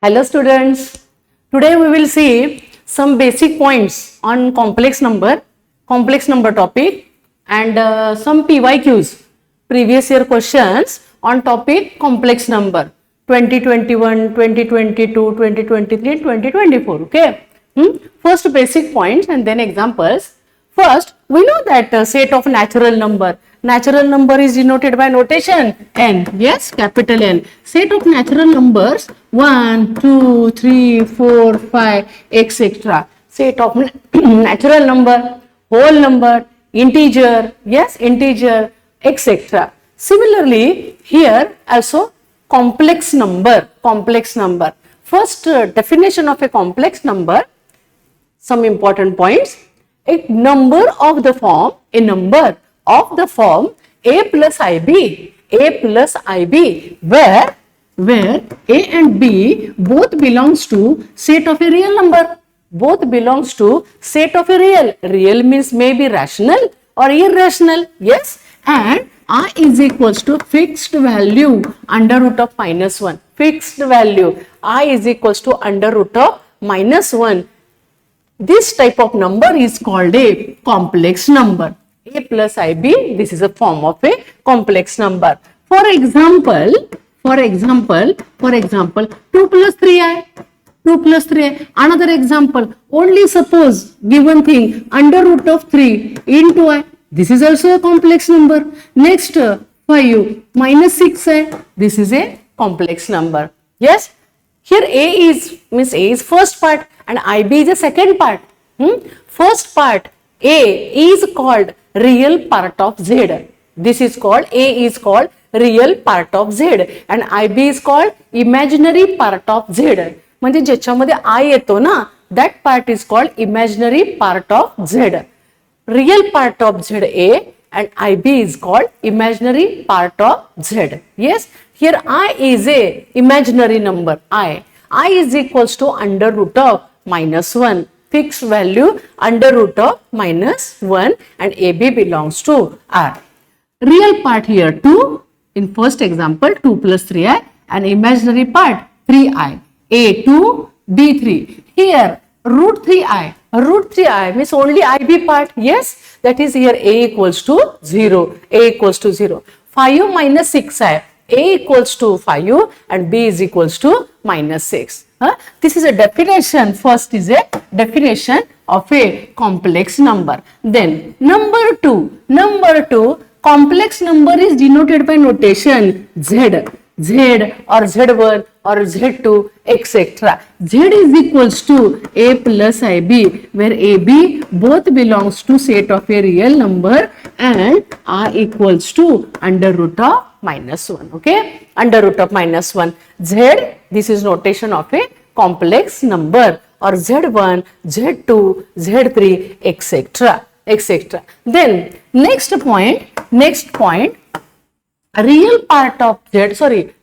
Hello students, today we will see some basic points on complex number topic and some PYQs, previous year questions on topic complex number 2021, 2022, 2023, 2024. Okay. First basic points and then examples. First, we know that set of natural number. Natural number is denoted by notation n. Yes, capital N. Set of natural numbers 1, 2, 3, 4, 5, etc. Set of natural number, whole number, integer, yes, integer, etc. Similarly, here also complex number. First definition of a complex number, some important points. A number of the form a plus ib, where a and b both belongs to set of a real number. Real means maybe rational or irrational, yes, and I is equals to fixed value under root of minus 1. Fixed value I is equals to under root of minus 1. This type of number is called a complex number. A plus IB, this is a form of a complex number. For example, 2 plus 3i. Another example, only suppose given thing under root of 3 into i. This is also a complex number. Next, 5 minus 6i. This is a complex number. Yes. Here A is first part and IB is the second part. First part A is called real part of Z. This is called A is called real part of Z and IB is called imaginary part of Z. म्हणजे ज्याच्यामध्ये I येतो ना, that part is called imaginary part of Z. Real part of Z A and IB is called imaginary part of Z. Yes, here I is a imaginary number I is equals to under root of minus 1. Fixed value under root of minus 1 and AB belongs to R. Real part here 2, in first example 2 plus 3i and imaginary part 3i. A2, B3. Here root 3i means only IB part. Yes, that is here A equals to 0. 5 minus 6i. A equals to 5 and B is equals to minus 6. This is a definition. First is a definition of a complex number. Then number 2, complex number is denoted by notation Z or Z1 or Z2, etc. Z is equals to A plus IB, where AB both belongs to set of a real number and R equals to under root of minus 1. Okay, under root of minus 1. Z, this is notation of a complex number, or Z1, Z2, Z3, etc. Then next point, real part of Z,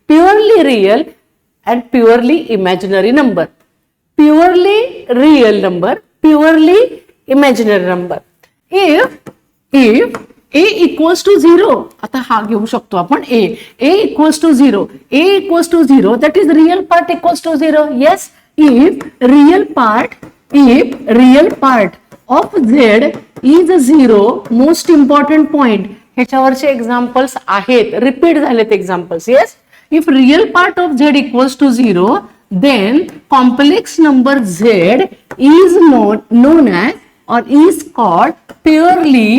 purely real and purely imaginary number. Purely real number, purely imaginary number. If A equals to 0, आता हा घेऊ शकतो आपण A equals to 0, that is real part equals to 0. Yes, if real part of Z is 0, most important point, ह्याच्यावरचे examples आहेत, repeat झालेत examples. Yes, if real part of Z equals to 0, then complex number Z is known as or is called purely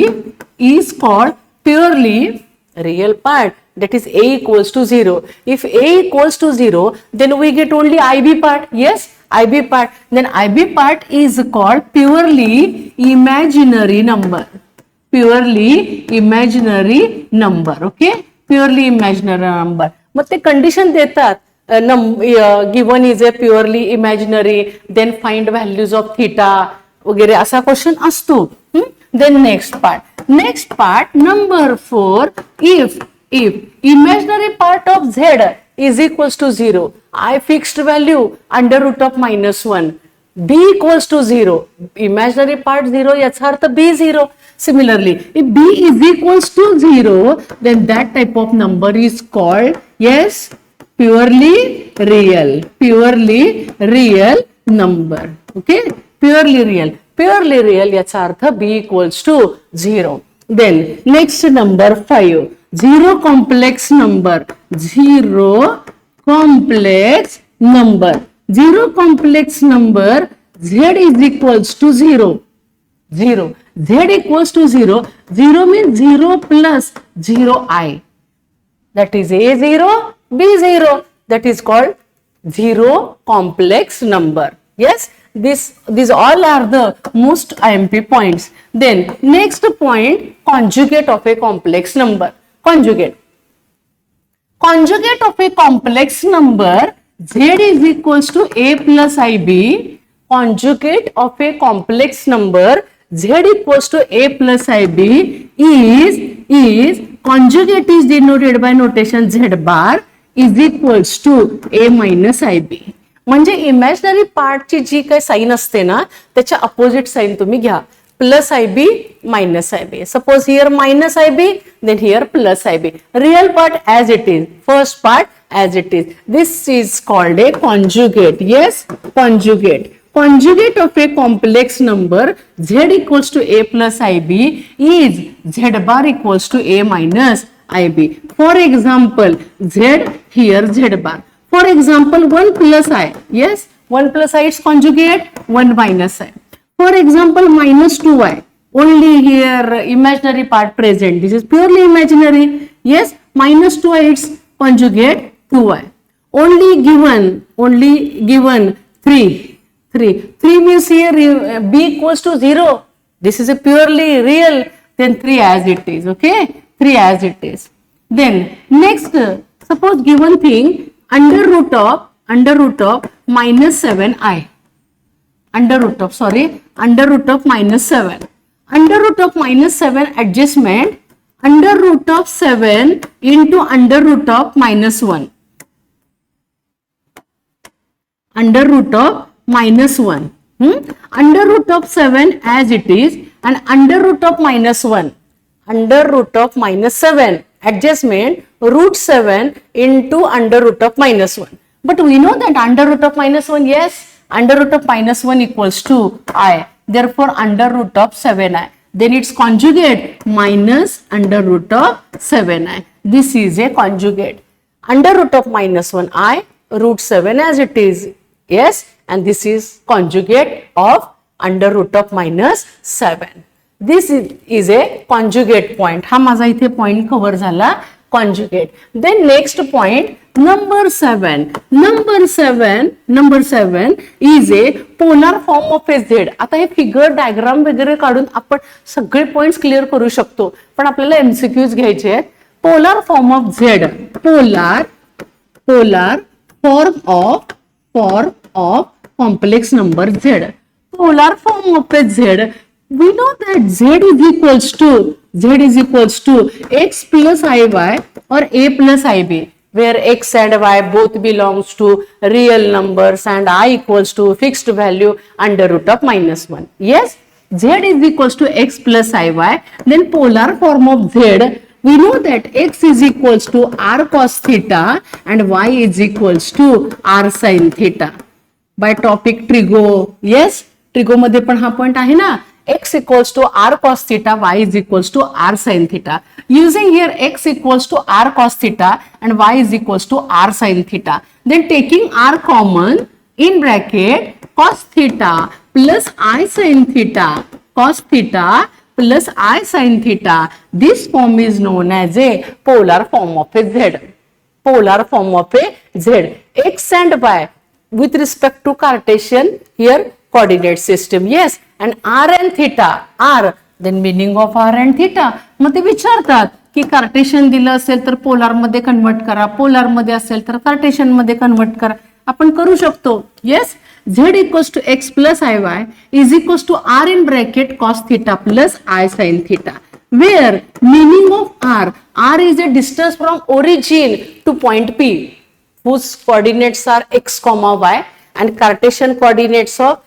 real part, that is A equals to 0. If A equals to 0, then we get only IB part. Yes, IB part. Then IB part is called purely imaginary number. Okay, purely imaginary number. मग ते condition देतात, given is a purely imaginary, then find values of theta वगैरे असा question असतो. Then next part number 4, if imaginary part of Z is equals to 0, I fixed value under root of minus 1, B equals to 0, imaginary part 0, याचा अर्थ B 0. Similarly, if B is equals to 0, then that type of number is called, yes, purely real number. Okay, purely real याचा अर्थ b equals to 0. Then next number 5, zero complex number. Zero complex number z is equals to 0. Z equals to 0. 0 means 0 plus 0i. That is A0, B0. That is called zero complex number. Yes, these all are the most IMP points. Then next point, conjugate of a complex number. Conjugate of a complex number, z is equals to a plus ib. Conjugate of a complex number, z equals to a plus ib is conjugate is denoted by notation z bar is equals to a minus ib. म्हणजे imaginary पार्टची जी काही sign असते ना त्याच्या opposite sign तुम्ही घ्या. Plus I B minus I B. Suppose here minus I B, then here plus I B. Real part as it is, first part as it is. This is called a conjugate. Yes, conjugate. Conjugate of a complex number z equals to a plus ib is z bar equals to a minus ib. For example, z here z bar. For example, 1 plus I. Yes, 1 plus I is conjugate, 1 minus I. For example, minus 2i. Only here imaginary part present. This is purely imaginary. Yes, minus 2i is conjugate 2i. Only given 3. 3 means here b equals to 0. This is a purely real. Then 3 as it is. Okay, 3 as it is. Then next, suppose given thing, under root of minus 7i. Under root of minus 7. Under root of minus 7 adjustment, under root of 7 into under root of minus 1. Under root of minus 1. Under root of 7 as it is, and under root of minus 1. Under root of minus 7 adjustment, root 7 into under root of minus 1. But we know that under root of minus 1, yes, under root of minus 1 equals to I. Therefore, under root of 7i. Then its conjugate minus under root of 7i. This is a conjugate. Under root of minus 1i, root 7 as it is. Yes, and this is conjugate of under root of minus 7. This is a conjugate point. हा माझा इथे point cover झाला conjugate. Then next point, number 7. Number 7 is a polar form of a z. आता हे figure diagram वगैरे काढून आपण सगळे points clear करू शकतो. पण आपल्याला MCQs घ्यायचे आहेत. Polar form of z. Polar form of complex number z. Polar form of a z. We know that z is equals to x plus iy or a plus ib, where x and y both belongs to real numbers and I equals to fixed value under root of minus 1. Yes, z is equals to x plus iy. Then polar form of z, we know that x is equals to r cos theta and y is equals to r sin theta. By topic trigo, yes, trigo मध्ये पण हा point आहे ना, x equals to r cos theta, y is equals to r sin theta. Using here x equals to r cos theta and y is equals to r sin theta. Then taking r common, in bracket cos theta plus I sin theta. Cos theta plus I sin theta. This form is known as a polar form of a z. Polar form of a z. X and y with respect to Cartesian here coordinate system. Yes, and r and theta, r, then meaning of r and theta. मग ते विचारतात की Cartesian दिलं असेल तर polar मध्ये convert करा, polar मध्ये असेल तर कार्टेशियन मध्ये कन्वर्ट करा. आपण करू शकतो. Yes, z equals to x plus iy is equals to r in bracket cos theta plus I sin theta, where meaning of r is a distance from origin to point P whose coordinates are x comma y, and Cartesian coordinates of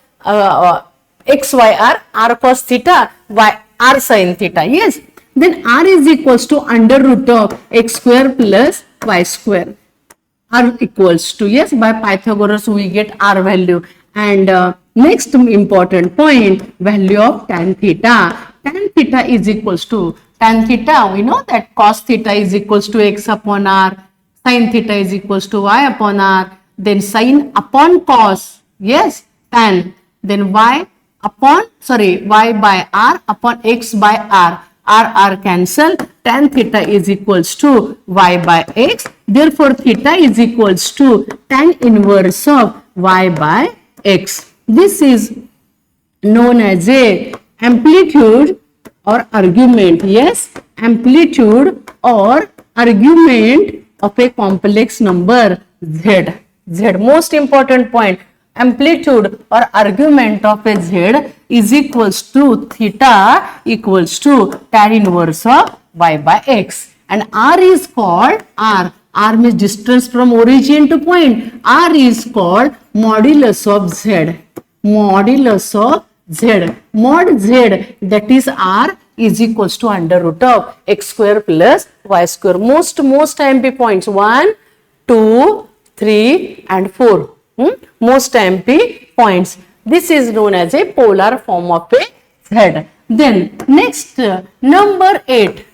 x, y are r cos theta, y r sin theta. Yes, then r is equals to under root of x square plus y square. r equals to, yes, by Pythagoras we get r value. And next important point, value of tan theta. Tan theta is equals to, tan theta we know that cos theta is equals to x upon r, sin theta is equals to y upon r, then sin upon cos, yes, tan, then y by r upon x by r cancel, tan theta is equals to y by x, therefore theta is equals to tan inverse of y by x. This is known as a amplitude or argument, yes, amplitude or argument of a complex number z. Most important point, amplitude or argument of a z is equals to theta equals to tan inverse of y by x, and r is called r means distance from origin to point, r is called modulus of z, modulus of z, mod z, that is r is equals to under root of x square plus y square. Most IMP points 1, 2, 3 and 4. Most IMP points. This is known as a polar form of a z. Then next, number 8.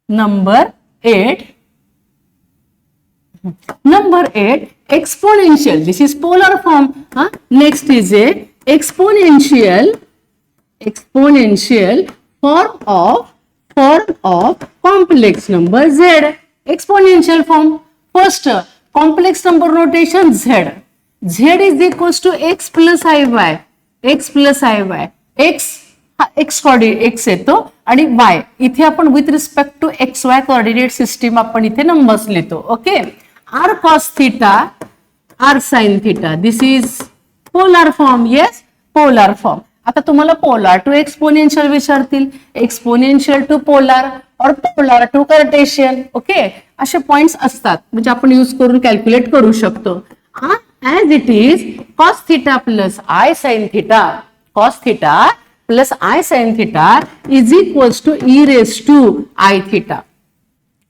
Number 8, exponential. This is polar form. Next is a exponential form of complex number z. Exponential form. First, complex number notation z. Z is equals to x plus iy. x plus iy. x coordinate x येतो आणि y इथे आपण with respect to X Y coordinate system आपण इथे numbers लिहितो. Okay, r cos theta, r sin theta. This is polar form. Yes, polar form. आता तुम्हाला polar to exponential विचारतील, एक्सपोनेन्शियल टू पोलार और पोलार टू कार्टेशियन. ओके, असे points असतात म्हणजे आपण यूज करून कॅल्क्युलेट करू शकतो. As it is cos theta plus I sin theta, cos theta plus I sin theta is equals to e raised to I theta.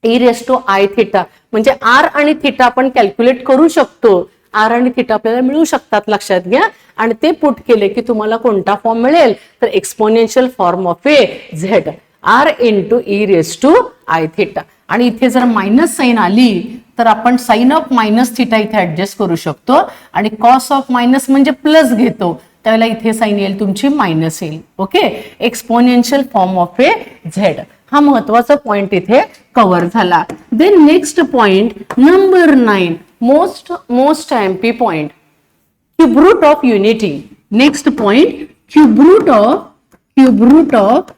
e raised to I theta म्हणजे r आणि theta आपण calculate करू शकतो. r आणि theta आपल्याला मिळू शकतात, लक्षात घ्या. आणि ते पुट केले की तुम्हाला कोणता फॉर्म मिळेल तर exponential form of a Z, r into E raise to I theta. आणि इथे जर मायनस साइन आली तर आपण साइन ऑफ मायनस थीटा इथे ऍडजस्ट करू शकतो आणि कॉस ऑफ मायनस म्हणजे प्लस घेतो, त्यावेळेला इथे साइन येईल तुमची मायनस येईल. Okay, exponential form of a Z. हा महत्वाचा पॉइंट इथे कव्हर झाला. Then next point number 9, most MP point, cube root of unity. Next point, cube root of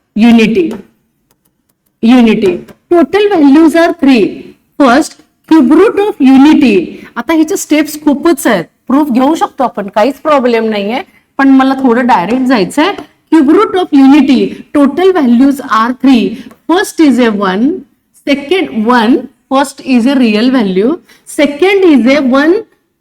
unity. Total values are 3. First, cube root of unity. आता ह्याचे steps खूपच आहेत, proof घेऊ शकतो आपण, काहीच प्रॉब्लेम नाहीये, पण मला थोडं डायरेक्ट जायचं आहे. Cube root of unity, total values are 3. First is a 1, second 1, first is a real value, second is a 1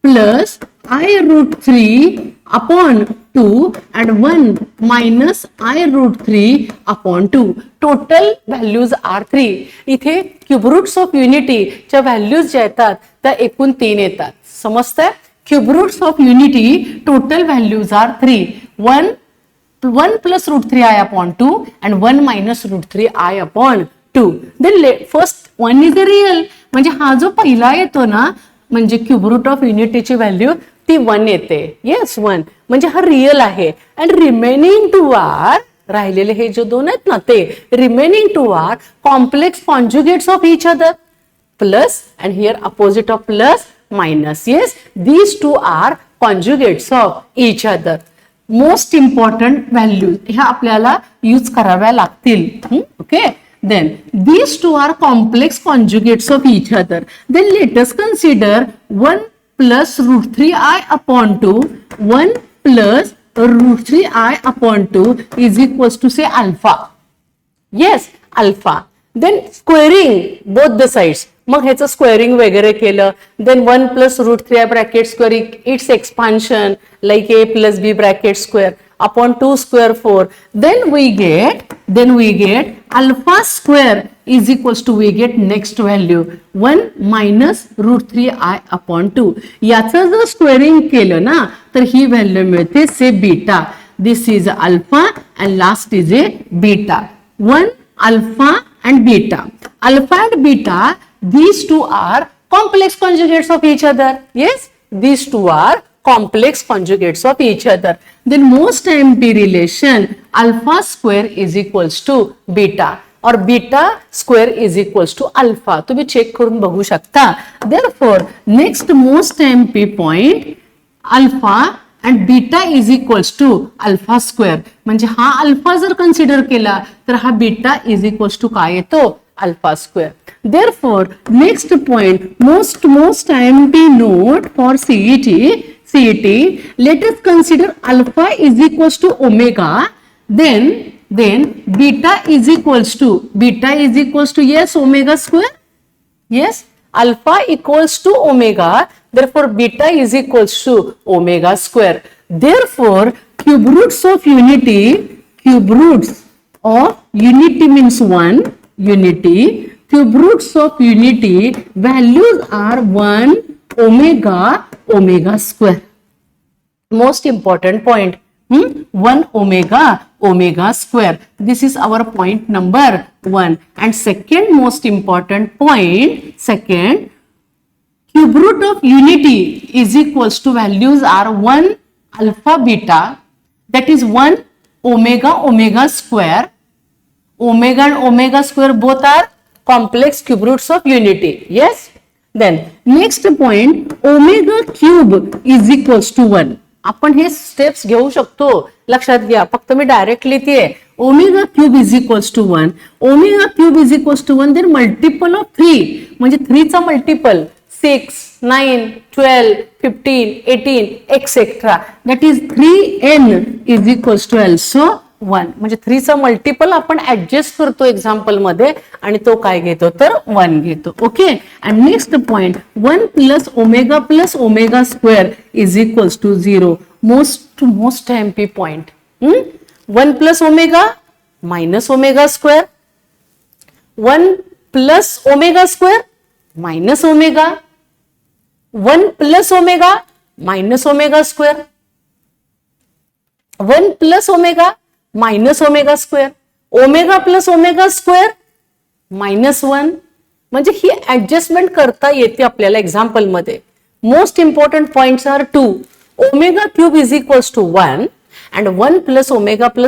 plus I root 3 upon 2 and 1 minus I root 3 upon 2. Total values are 3. इथे cube roots of unity च्या values ज्या येतात त्या एकूण 3 येतात. समजतंय? Cube roots of unity total values are 3. 1 plus root 3i upon 2 and 1 minus root 3i upon 2. Then first 1 is a real, म्हणजे हा जो पहिला येतो ना, म्हणजे क्यूब रूट ऑफ युनिटीची व्हॅल्यू ती 1 येते. येस, 1 म्हणजे हा रिअल आहे. अँड रिमेनिंग 2 आर, राहिलेले हे जे दोन आहेत ना ते remaining 2 are complex conjugates of each other. Plus and here opposite of plus minus. Yes, these 2 are conjugates of each other. Most important values ह्या आपल्याला यूज कराव्या लागतील. Okay, then these two are complex conjugates of each other. Then let us consider 1 plus root 3i upon 2, 1 plus root 3i upon 2 is equals to say alpha. Yes, alpha. Then squaring both the sides. मग ह्याचं squaring वगैरे केलं, then 1 plus root 3i bracket square, its expansion like a plus b bracket square upon 2 square 4. Then we get alpha square is equals to we get next value 1 minus root 3i upon 2. याचं जर squaring केलं ना तर ही value मिळते से beta. This is alpha and last is a beta. 1 alpha and beta. Alpha and beta, these two are complex conjugates of each other. Yes, these two are complex conjugates of each other. Then most empty relation alpha square is equals to beta or beta square is equals to alpha. तुम्ही check करून बघू शकता. Therefore, next most empty point alpha and beta is equals to alpha square. म्हणजे हा alpha जर consider केला तर हा बीटा is equals to काय येतो alpha square. Therefore, next point most empty note for CET, let us consider alpha is equals to omega, then beta is equals to yes omega square. Yes, alpha equals to omega, therefore beta is equals to omega square. Therefore, cube roots of unity means 1 unity. Cube roots of unity values are 1 omega square. Most important point, 1 omega square. This is our point number 1. And second most important point, cube root of unity is equals to values are 1 alpha beta, that is 1 omega square. Omega and omega square both are complex cube roots of unity. Yes. Then next point, omega cube is equals to 1. आपण हे steps घेऊ शकतो, लक्षात घ्या. फक्त मी direct लिहिते omega cube is equals to 1. Omega cube is equals to 1 then multiple of 3 म्हणजे 3 चा multiple 6, 9, 12, 15, 18 etcetera, that is 3n is equals to also 1. म्हणजे 3 चा मल्टिपल आपण ऍडजस्ट करतो एक्झाम्पल मध्ये आणि तो काय घेतो तर 1 घेतो. Okay. And next point 1 plus omega square is equals to 0. Most MP point. 1 plus omega minus omega square, 1 plus omega square minus omega, 1 plus omega minus omega square, 1 plus omega minus omega square, omega plus omega square minus 1. म्हणजे ही adjustment करता येते आपल्याला example मध्ये. Most important points are 2. Omega cube is equals to 1 and 1 plus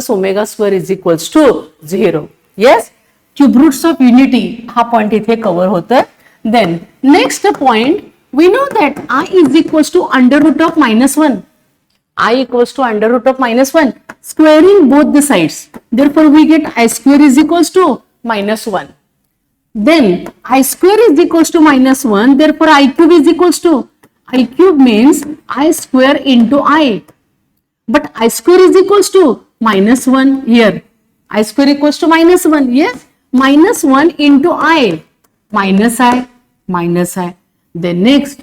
omega square is equals to 0. Yes, cube roots of unity हा point इथे cover होतं. Then next point, we know that I is equals to under root of minus 1. I equals to under root of minus 1, squaring both the sides. Therefore, we get I square is equals to minus 1. Then I square is equals to minus 1. Therefore, I cube is equals to, I cube means I square into I. But I square is equals to minus 1 here. I square equals to minus 1. Yes, minus 1 into I. Minus I. Then next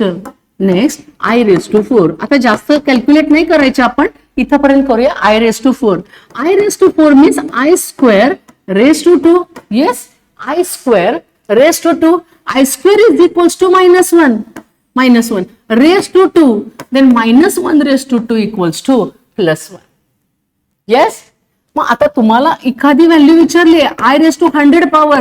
I raised to 4. आता जास्त calculate नाही करायचे आपण, इथपर्यंत करूया. I raised to 4. I raised to 4 means I square raised to 2. Yes, I square raised to 2. I square is equals to minus 1. Raised to 2. Then minus 1 raised to 2 equals to plus 1. Yes. मग आता तुम्हाला एखादी value विचारली, I raised to 100 power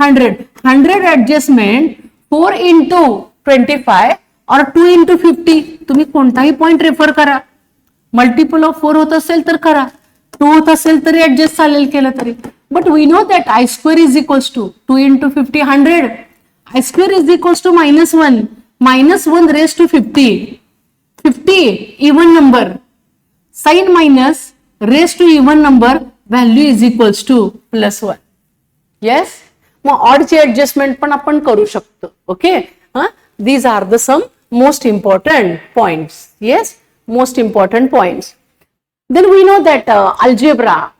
100 adjustment 4 into 25 और 2 into 50. तुम्ही कोणताही point refer करा. Multiple of 4 होत असेल तर करा, 2 होत असेल तरी ऍडजस्ट चालेल केलं तरी. But we know that I square is equals to 2 into 50 100. I square is equals to minus 1. Minus 1 raised to 50. 50 even number. Sign minus raised to even number, value is equals to plus 1. Yes. Mug odd ची adjustment पण आपण करू शकतो. Okay. These are the some most important points. Yes, most important points. Then we know that algebra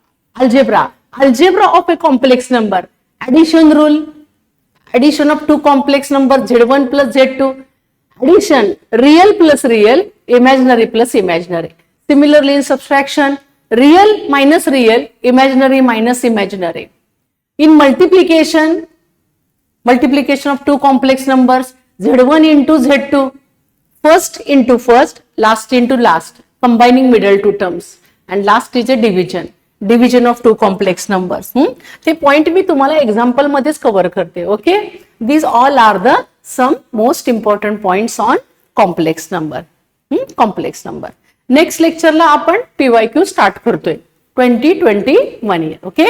of a complex number. Addition rule. Addition of two complex numbers z1 plus z2. Addition real plus real, imaginary plus imaginary. Similarly in subtraction, real minus real, imaginary minus imaginary. In multiplication of two complex numbers, z1 into z2, first into first, last into last, combining middle two terms, and last is a division of two complex numbers. ते point मी तुम्हाला example मध्येच cover करते. Okay, these all are the some most important points on complex number. Complex number. Next लेक्चरला आपण PYQ start करतोय 2021 year. Okay.